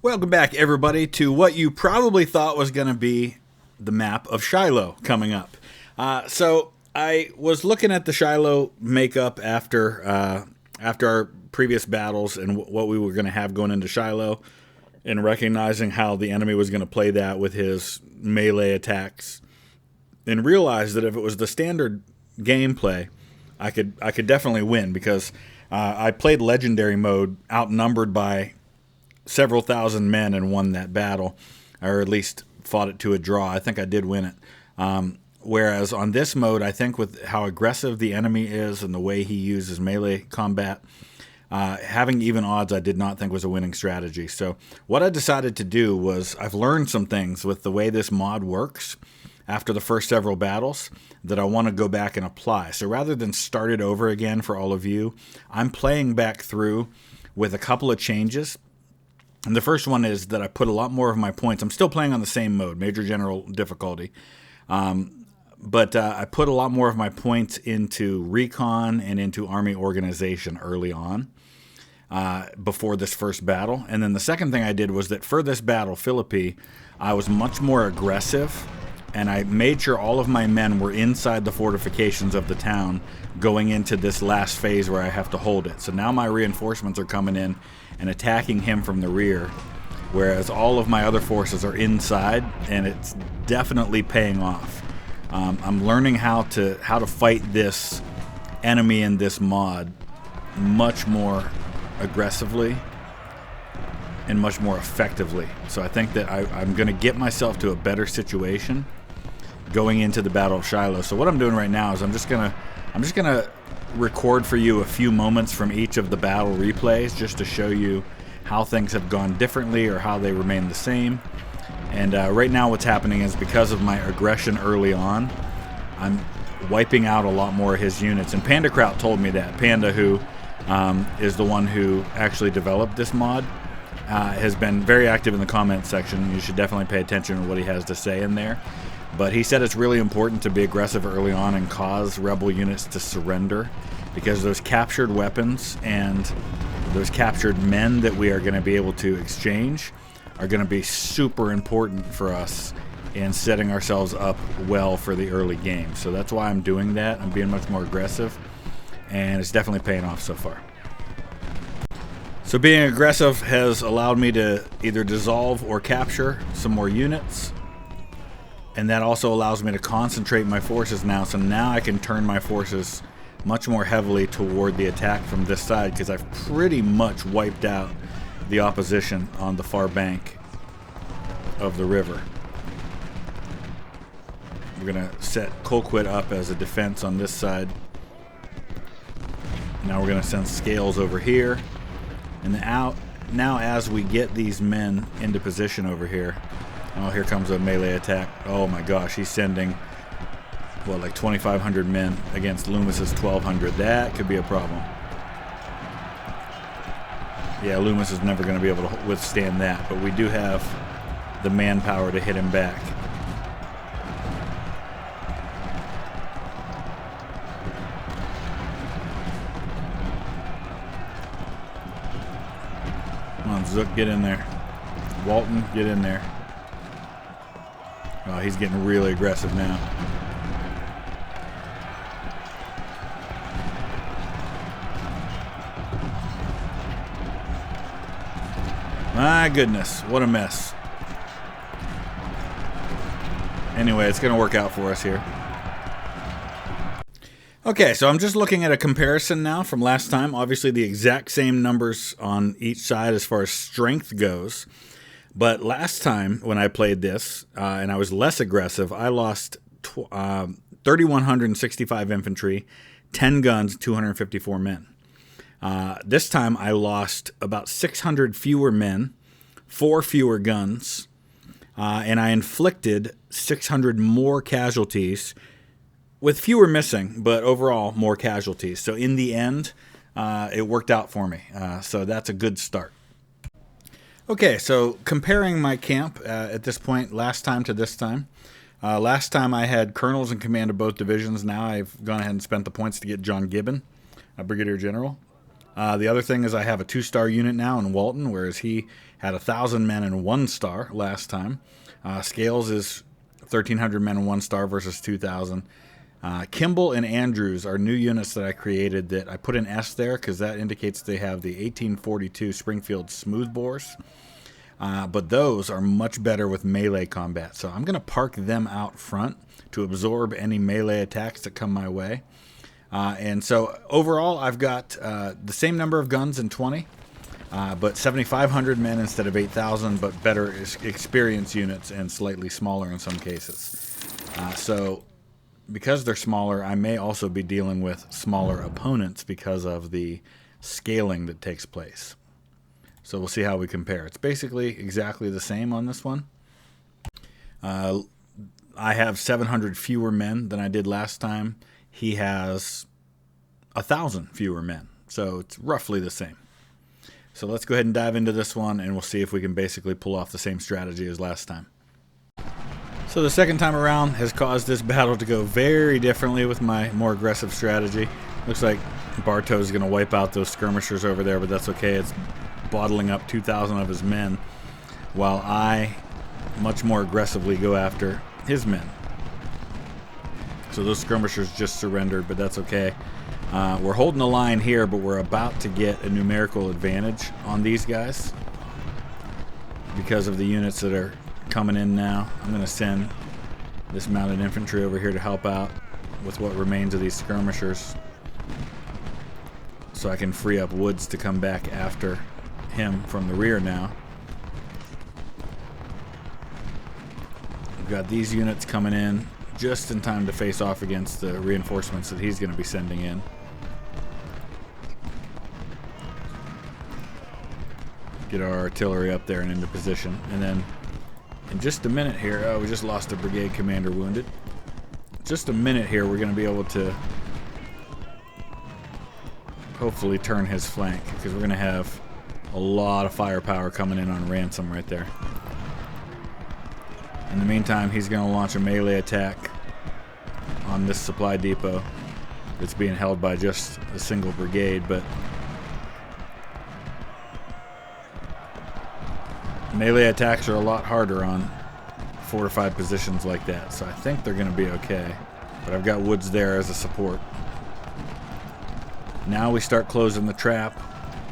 Welcome back, everybody, to what you probably thought was going to be the map of Shiloh coming up. So I was looking at the Shiloh makeup after our previous battles and what we were going to have going into Shiloh, and recognizing how the enemy was going to play that with his melee attacks, and realized that if it was the standard gameplay, I could definitely win because I played legendary mode, outnumbered by several thousand men, and won that battle, or at least fought it to a draw. I think I did win it. Whereas on this mode, I think with how aggressive the enemy is and the way he uses melee combat, having even odds I did not think was a winning strategy. So what I decided to do was, I've learned some things with the way this mod works after the first several battles that I want to go back and apply. So rather than start it over again for all of you, I'm playing back through with a couple of changes. And the first one is that I put a lot more of my points. I'm still playing on the same mode, Major General difficulty. But I put a lot more of my points into recon and into army organization early on, before this first battle. And then the second thing I did was that for this battle, Philippi, I was much more aggressive, and I made sure all of my men were inside the fortifications of the town going into this last phase where I have to hold it. So now my reinforcements are coming in and attacking him from the rear, whereas all of my other forces are inside, and it's definitely paying off. I'm learning how to fight this enemy in this mod much more aggressively and much more effectively. So I think that I'm going to get myself to a better situation going into the Battle of Shiloh. So what I'm doing right now is I'm just gonna record for you a few moments from each of the battle replays, just to show you how things have gone differently or how they remain the same. And right now what's happening is, because of my aggression early on, I'm wiping out a lot more of his units. And Panda Kraut told me that. Panda, who is the one who actually developed this mod, has been very active in the comments section. You should definitely pay attention to what he has to say in there. But he said it's really important to be aggressive early on and cause rebel units to surrender, because those captured weapons and those captured men that we are going to be able to exchange are going to be super important for us in setting ourselves up well for the early game. So that's why I'm doing that. I'm being much more aggressive, and it's definitely paying off so far. So being aggressive has allowed me to either dissolve or capture some more units. And that also allows me to concentrate my forces now. So now I can turn my forces much more heavily toward the attack from this side, because I've pretty much wiped out the opposition on the far bank of the river. We're going to set Colquitt up as a defense on this side. Now we're going to send Scales over here. And now as we get these men into position over here, oh, here comes a melee attack. Oh my gosh, he's sending, what, like 2,500 men against Loomis's 1,200. That could be a problem. Yeah, Loomis is never going to be able to withstand that, but we do have the manpower to hit him back. Come on, Zook, get in there. Walton, get in there. Oh, he's getting really aggressive now. My goodness, what a mess. Anyway, it's going to work out for us here. Okay, so I'm just looking at a comparison now from last time. Obviously, the exact same numbers on each side as far as strength goes. But last time when I played this, and I was less aggressive, I lost 3,165 infantry, 10 guns, 254 men. This time I lost about 600 fewer men, 4 fewer guns, and I inflicted 600 more casualties, with fewer missing, but overall more casualties. So in the end, it worked out for me. So that's a good start. Okay, so comparing my camp at this point, last time to this time. Last time I had colonels in command of both divisions. Now I've gone ahead and spent the points to get John Gibbon, a brigadier general. The other thing is I have a 2-star unit now in Walton, whereas he had 1,000 men and 1 star last time. Scales is 1,300 men and 1 star versus 2,000. Kimball and Andrews are new units that I created that I put an S there because that indicates they have the 1842 Springfield smoothbores. But those are much better with melee combat. So I'm going to park them out front to absorb any melee attacks that come my way. And so overall, I've got the same number of guns in 20, but 7,500 men instead of 8,000, but better experience units and slightly smaller in some cases. So because they're smaller, I may also be dealing with smaller opponents because of the scaling that takes place. So we'll see how we compare. It's basically exactly the same on this one. I have 700 fewer men than I did last time. He has 1,000 fewer men. So it's roughly the same. So let's go ahead and dive into this one, and we'll see if we can basically pull off the same strategy as last time. So the second time around has caused this battle to go very differently with my more aggressive strategy. Looks like Bartow's going to wipe out those skirmishers over there, but that's okay. It's bottling up 2,000 of his men, while I much more aggressively go after his men. So those skirmishers just surrendered, but that's okay. We're holding the line here, but we're about to get a numerical advantage on these guys because of the units that are coming in now. I'm going to send this mounted infantry over here to help out with what remains of these skirmishers so I can free up Woods to come back after him from the rear now. We've got these units coming in just in time to face off against the reinforcements that he's going to be sending in. Get our artillery up there and into position. And then in just a minute here, we just lost a brigade commander wounded. Just a minute here, we're going to be able to hopefully turn his flank because we're going to have a lot of firepower coming in on Ransom right there. In the meantime, he's going to launch a melee attack on this supply depot that's being held by just a single brigade, but melee attacks are a lot harder on fortified positions like that, so I think they're going to be okay. But I've got Woods there as a support. Now we start closing the trap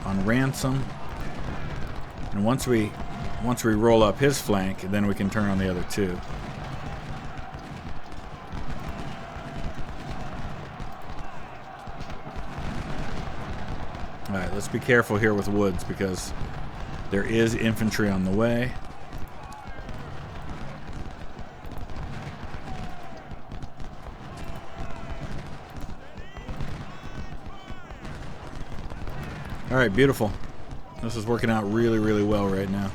on Ransom, and once we roll up his flank, then we can turn on the other two. Alright, let's be careful here with Woods because there is infantry on the way. Alright, beautiful. This is working out really, really well right now.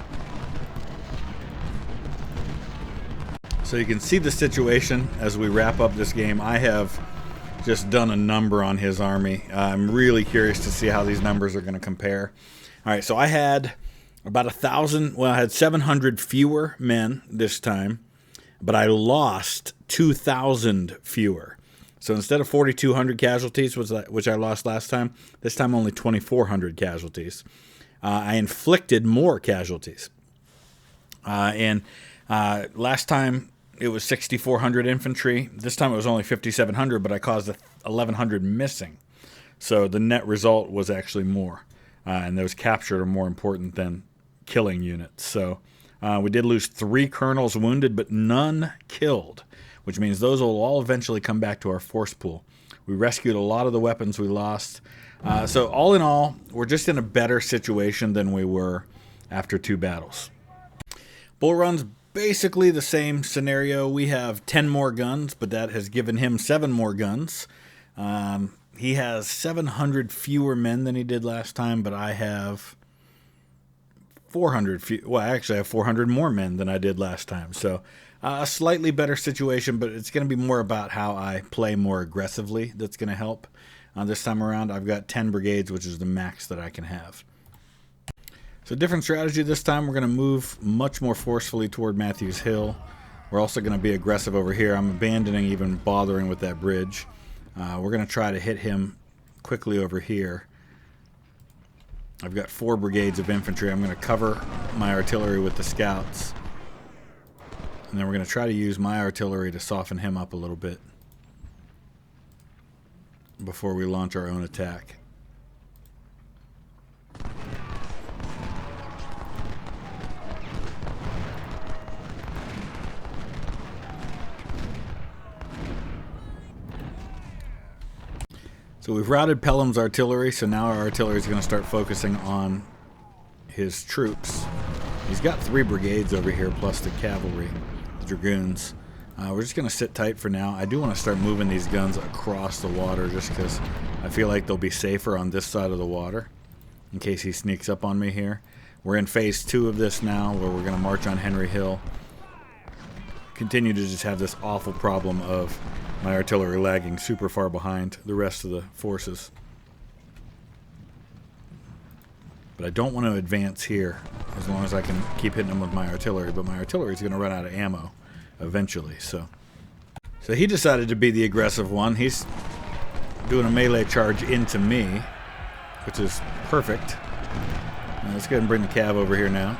So you can see the situation as we wrap up this game. I have just done a number on his army. I'm really curious to see how these numbers are going to compare. Alright, so I had about 1,000, well, I had 700 fewer men this time, but I lost 2,000 fewer. So instead of 4,200 casualties, which I lost last time, this time only 2,400 casualties. I inflicted more casualties. And last time it was 6,400 infantry. This time it was only 5,700, but I caused 1,100 missing. So the net result was actually more. And those captured are more important than killing units. So we did lose 3 colonels wounded, but none killed, which means those will all eventually come back to our force pool. We rescued a lot of the weapons we lost. So all in all, we're just in a better situation than we were after 2 battles. Bull Run's basically the same scenario. We have 10 more guns, but that has given him 7 more guns. He has 700 fewer men than he did last time, but I have 400 well, actually I have 400 more men than I did last time. So a slightly better situation, but it's going to be more about how I play more aggressively that's going to help. This time around, I've got 10 brigades, which is the max that I can have. So different strategy this time. We're going to move much more forcefully toward Matthews Hill. We're also going to be aggressive over here. I'm abandoning even bothering with that bridge. We're going to try to hit him quickly over here. I've got 4 brigades of infantry. I'm going to cover my artillery with the scouts. And then we're going to try to use my artillery to soften him up a little bit before we launch our own attack. So we've routed Pelham's artillery, so now our artillery is going to start focusing on his troops. He's got 3 brigades over here, plus the cavalry, the dragoons. We're just going to sit tight for now. I do want to start moving these guns across the water just because I feel like they'll be safer on this side of the water in case he sneaks up on me here. We're in phase 2 of this now, where we're going to march on Henry Hill. Continue to just have this awful problem of my artillery lagging super far behind the rest of the forces. But I don't want to advance here as long as I can keep hitting them with my artillery. But my artillery is going to run out of ammo eventually. So he decided to be the aggressive one. He's doing a melee charge into me, which is perfect. Let's go ahead and bring the cav over here now.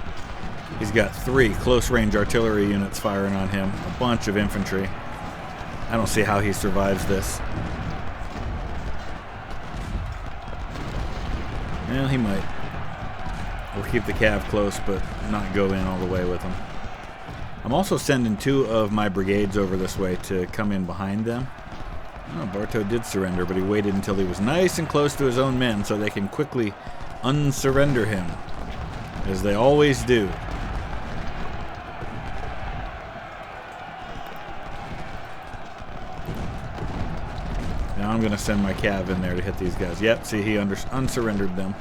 He's got 3 close-range artillery units firing on him, a bunch of infantry. I don't see how he survives this. Well, he might. We'll keep the cav close, but not go in all the way with him. I'm also sending 2 of my brigades over this way to come in behind them. Oh, Bartow did surrender, but he waited until he was nice and close to his own men so they can quickly unsurrender him, as they always do. Now I'm going to send my cav in there to hit these guys. Yep, see, he unsurrendered them.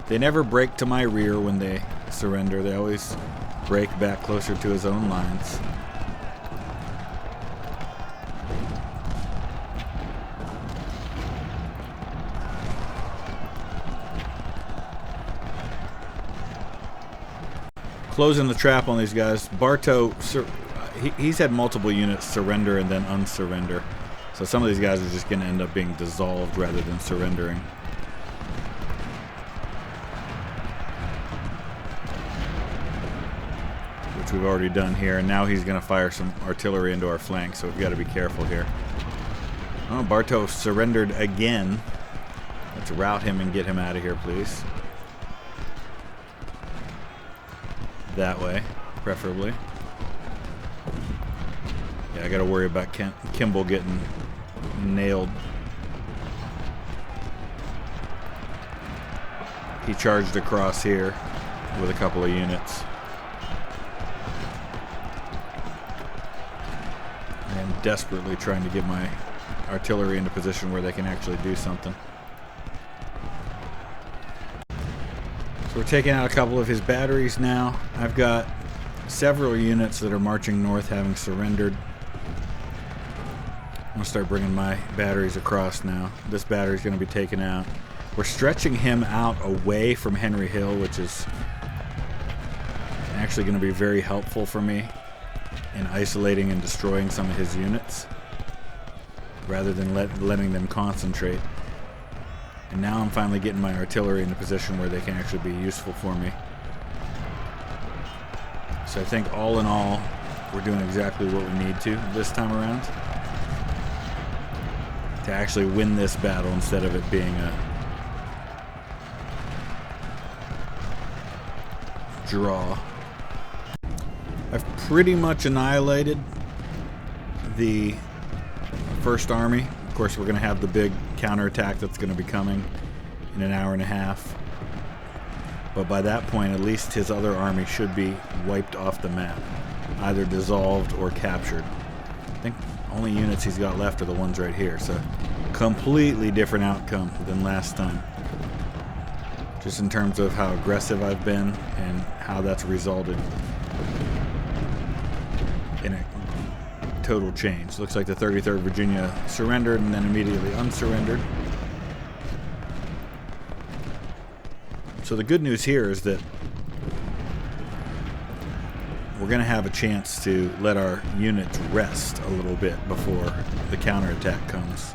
They never break to my rear when they surrender. They always break back closer to his own lines. Closing the trap on these guys. Bartow, he's had multiple units surrender and then unsurrender. So some of these guys are just going to end up being dissolved rather than surrendering. Which we've already done here. And now he's going to fire some artillery into our flank, so we've got to be careful here. Oh, Bartow surrendered again. Let's rout him and get him out of here, please. That way, preferably. Yeah, I got to worry about Kimball getting nailed. He charged across here with a couple of units. I am desperately trying to get my artillery into position where they can actually do something. So we're taking out a couple of his batteries now. I've got several units that are marching north having surrendered. I'm going to start bringing my batteries across now. This battery is going to be taken out. We're stretching him out away from Henry Hill, which is actually going to be very helpful for me in isolating and destroying some of his units rather than letting them concentrate. And now I'm finally getting my artillery in a position where they can actually be useful for me. So I think all in all, we're doing exactly what we need to this time around to actually win this battle instead of it being a draw. I've pretty much annihilated the First Army. Of course, we're going to have the big counterattack that's going to be coming in an hour and a half. But by that point, at least his other army should be wiped off the map, either dissolved or captured. I think only units he's got left are the ones right here, so completely different outcome than last time. Just in terms of how aggressive I've been and how that's resulted in a total change. Looks like the 33rd Virginia surrendered and then immediately unsurrendered. So the good news here is that we're going to have a chance to let our units rest a little bit before the counterattack comes.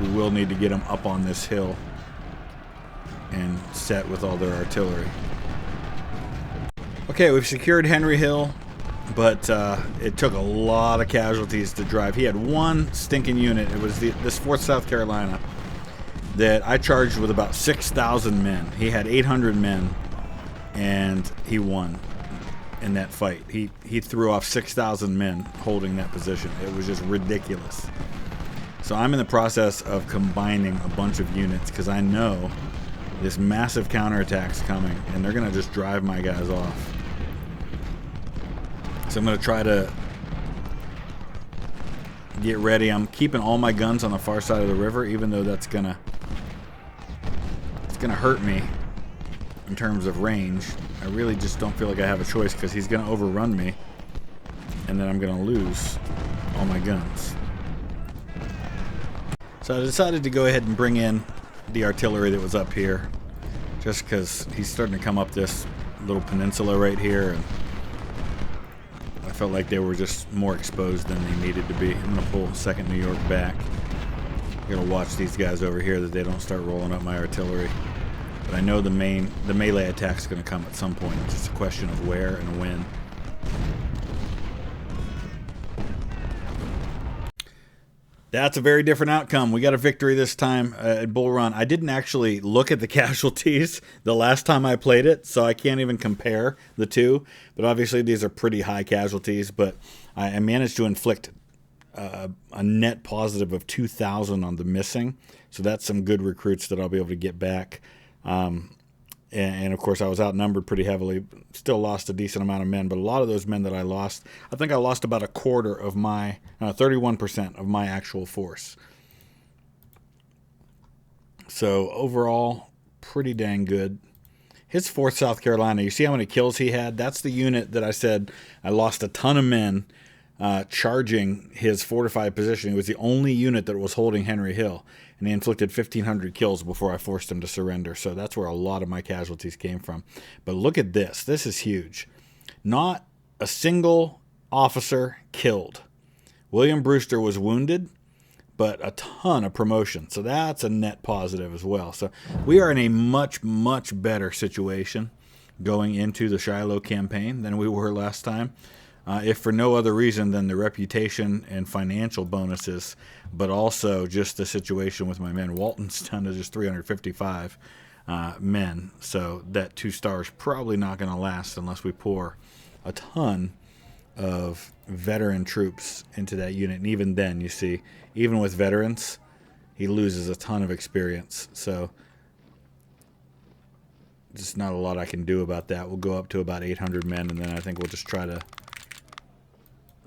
we will need to get them up on this hill and set with all their artillery. Okay, we've secured Henry Hill, but it took a lot of casualties to drive. He had one stinking unit. It was this 4th South Carolina that I charged with about 6,000 men. He had 800 men, and he won in that fight. He threw off 6,000 men holding that position. It was just ridiculous. So I'm in the process of combining a bunch of units because I know this massive counterattack's coming, and they're going to just drive my guys off. So I'm going to try to get ready. I'm keeping all my guns on the far side of the river, even though it's gonna hurt me in terms of range. I really just don't feel like I have a choice because he's going to overrun me, and then I'm going to lose all my guns. So I decided to go ahead and bring in the artillery that was up here, just because he's starting to come up this little peninsula right here, and I felt like they were just more exposed than they needed to be. I'm going to pull 2nd New York back. I'm going to watch these guys over here that they don't start rolling up my artillery. But I know the melee attack is going to come at some point. It's just a question of where and when. That's a very different outcome. We got a victory this time at Bull Run. I didn't actually look at the casualties the last time I played it, so I can't even compare the two. But obviously these are pretty high casualties, but I managed to inflict a net positive of 2,000 on the missing. So that's some good recruits that I'll be able to get back. And of course I was outnumbered pretty heavily. Still lost a decent amount of men, but a lot of those men that I lost, I think I lost about a quarter of my 31% of my actual force. So overall, pretty dang good. His 4th South Carolina, you see how many kills he had? That's the unit that I said I lost a ton of men charging his fortified position. It was the only unit that was holding Henry Hill, and he inflicted 1,500 kills before I forced him to surrender. So that's where a lot of my casualties came from. But look at this. This is huge. Not a single officer killed. William Brewster was wounded, but a ton of promotion. So that's a net positive as well. So we are in a much, much better situation going into the Shiloh campaign than we were last time. If for no other reason than the reputation and financial bonuses, but also just the situation with my men. Walton's down to just 355 men, so that 2 stars probably not going to last unless we pour a ton of veteran troops into that unit. And even then, you see, even with veterans, he loses a ton of experience. So just not a lot I can do about that. We'll go up to about 800 men, and then I think we'll just try to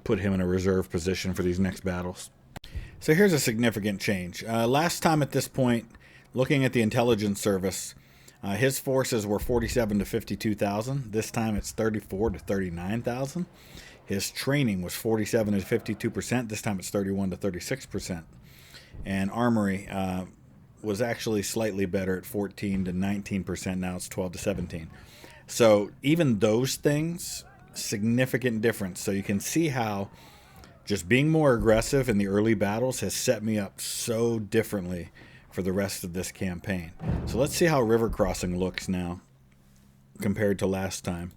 put him in a reserve position for these next battles. So here's a significant change. Last time at this point, looking at the intelligence service, his forces were 47 to 52,000. This time it's 34 to 39,000. His training was 47 to 52%. This time it's 31 to 36%. And armory was actually slightly better at 14 to 19%. Now it's 12 to 17. So even those things, significant difference. So you can see how just being more aggressive in the early battles has set me up so differently for the rest of this campaign. So let's see how river crossing looks now compared to last time.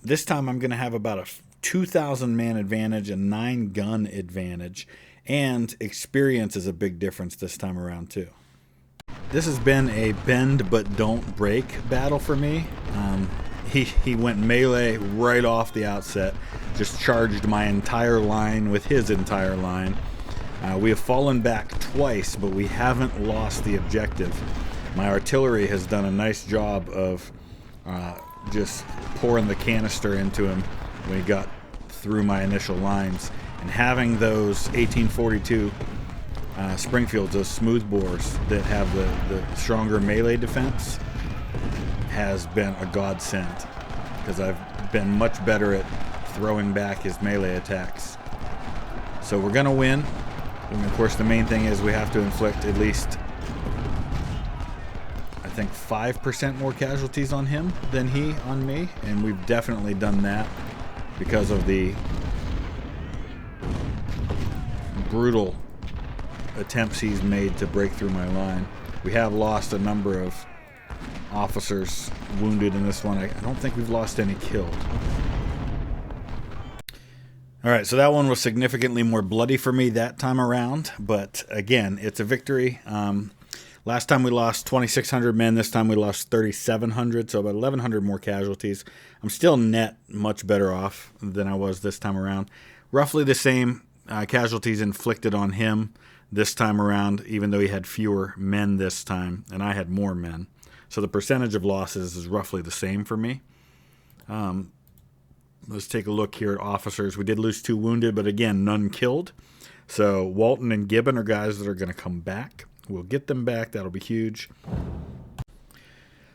This time I'm going to have about a 2,000 man advantage, a 9 gun advantage, and experience is a big difference this time around too. This has been a bend but don't break battle for me. He went melee right off the outset, just charged my entire line with his entire line. We have fallen back twice, but we haven't lost the objective. My artillery has done a nice job of just pouring the canister into him when he got through my initial lines. And having those 1842 Springfields, those smoothbores that have the stronger melee defense, has been a godsend, because I've been much better at throwing back his melee attacks. So we're going to win. And of course the main thing is we have to inflict at least, I think, 5% more casualties on him than he on me, and we've definitely done that because of the brutal attempts he's made to break through my line. We have lost a number of officers wounded in this one. I don't think we've lost any killed. Alright, so that one was significantly more bloody for me that time around, but again, it's a victory. Last time we lost 2,600 men, this time we lost 3,700, so about 1,100 more casualties. I'm still net much better off than I was this time around. Roughly the same casualties inflicted on him this time around, even though he had fewer men this time, and I had more men. So the percentage of losses is roughly the same for me. Let's take a look here at officers. We did lose 2 wounded, but again, none killed. So Walton and Gibbon are guys that are going to come back. We'll get them back. That'll be huge.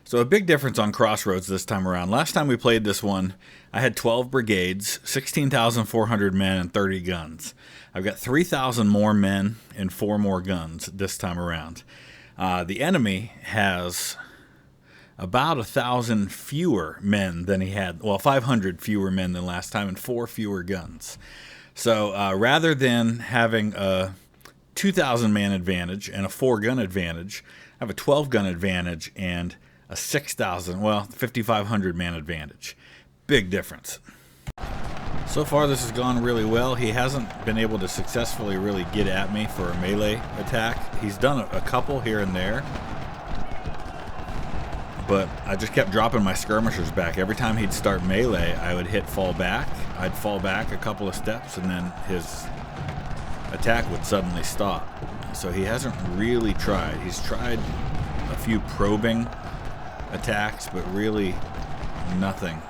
So a big difference on Crossroads this time around. Last time we played this one, I had 12 brigades, 16,400 men, and 30 guns. I've got 3,000 more men and 4 more guns this time around. The enemy has about 1,000 fewer men than he had. Well, 500 fewer men than last time and 4 fewer guns. So rather than having a 2,000 man advantage and a 4-gun advantage, I have a 12-gun advantage and a 5,500 man advantage. Big difference. So far this has gone really well. He hasn't been able to successfully really get at me for a melee attack. He's done a couple here and there, but I just kept dropping my skirmishers back. Every time he'd start melee, I would hit fall back. I'd fall back a couple of steps and then his attack would suddenly stop. So he hasn't really tried. He's tried a few probing attacks, but really nothing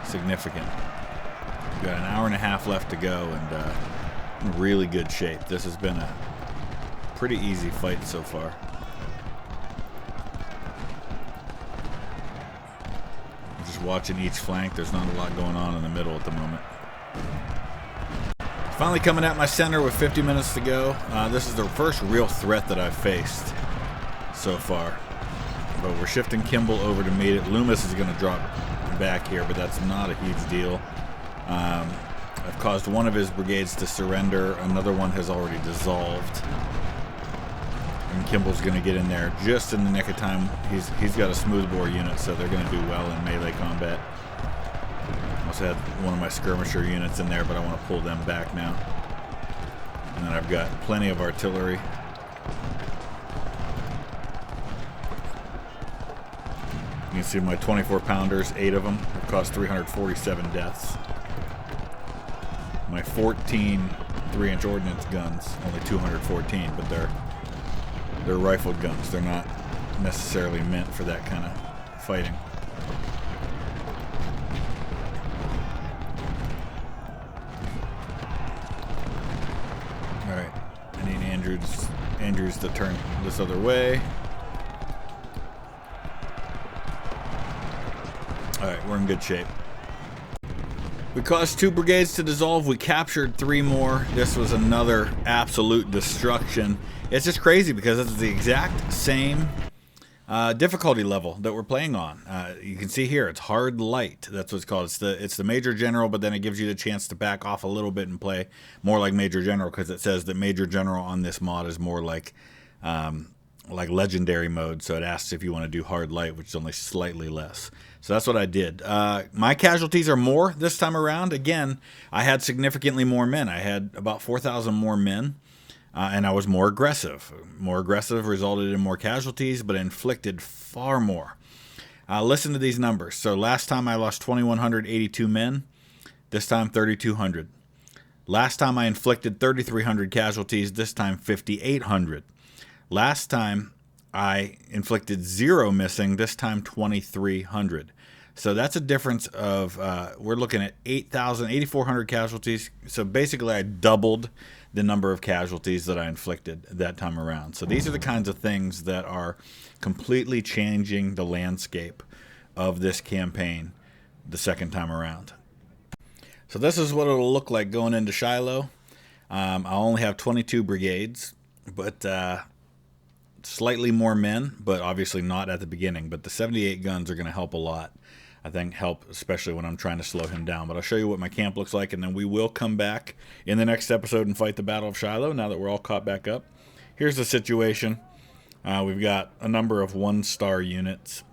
significant. We've got an hour and a half left to go, and in really good shape. This has been a pretty easy fight so far. Just watching each flank. There's not a lot going on in the middle at the moment. Finally coming at my center with 50 minutes to go. This is the first real threat that I've faced so far. But we're shifting Kimball over to meet it. Loomis is going to drop back here, but that's not a huge deal. I've caused one of his brigades to surrender. Another one has already dissolved. And Kimball's going to get in there just in the nick of time. He's got a smoothbore unit, so they're going to do well in melee combat. Also had one of my skirmisher units in there, but I want to pull them back now. And then I've got plenty of artillery. You can see my 24 pounders, 8 of them, have caused 347 deaths. My 14 3-inch ordnance guns, only 214, but they're rifled guns. They're not necessarily meant for that kind of fighting. Alright, I need Andrews to turn this other way. Alright, we're in good shape. We caused 2 brigades to dissolve. We captured 3 more. This was another absolute destruction. It's just crazy because it's the exact same difficulty level that we're playing on. You can see here, it's hard light. That's what it's called. It's the Major General, but then it gives you the chance to back off a little bit and play more like Major General, because it says that Major General on this mod is more like legendary mode. So it asks if you want to do hard light, which is only slightly less. So that's what I did. My casualties are more this time around. Again, I had significantly more men. I had about 4,000 more men. And I was more aggressive. More aggressive resulted in more casualties, but inflicted far more. Listen to these numbers. So last time I lost 2,182 men. This time 3,200. Last time I inflicted 3,300 casualties. This time 5,800. Last time I inflicted 0 missing. This time 2,300. So that's a difference of, we're looking at 8,400 casualties. So basically I doubled the number of casualties that I inflicted that time around. So these are the kinds of things that are completely changing the landscape of this campaign the second time around. So this is what it'll look like going into Shiloh. I only have 22 brigades, but slightly more men, but obviously not at the beginning. But the 78 guns are going to help a lot. I think help, especially when I'm trying to slow him down. But I'll show you what my camp looks like, and then we will come back in the next episode and fight the Battle of Shiloh now that we're all caught back up. here's the situation. We've got a number of 1-star units,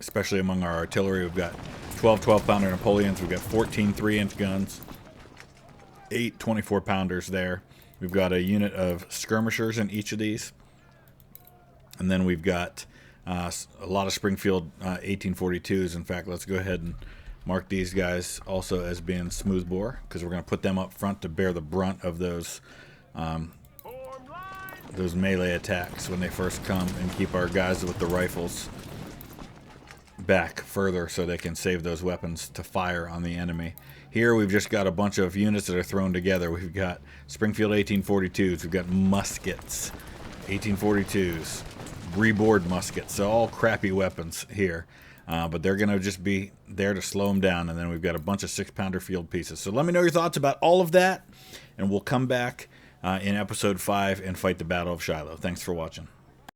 especially among our artillery. We've got 12 12-pounder Napoleons. We've got 14 3-inch guns, 8 24-pounders there. We've got a unit of skirmishers in each of these. And then we've got a lot of Springfield 1842s. In fact, let's go ahead and mark these guys also as being smoothbore, because we're going to put them up front to bear the brunt of those melee attacks when they first come, and keep our guys with the rifles back further so they can save those weapons to fire on the enemy. Here we've just got a bunch of units that are thrown together. We've got Springfield 1842s, we've got muskets, 1842s, reboard muskets, so all crappy weapons here. But they're going to just be there to slow them down. And then we've got a bunch of 6-pounder field pieces. So let me know your thoughts about all of that, and we'll come back in episode 5 and fight the Battle of Shiloh. Thanks for watching.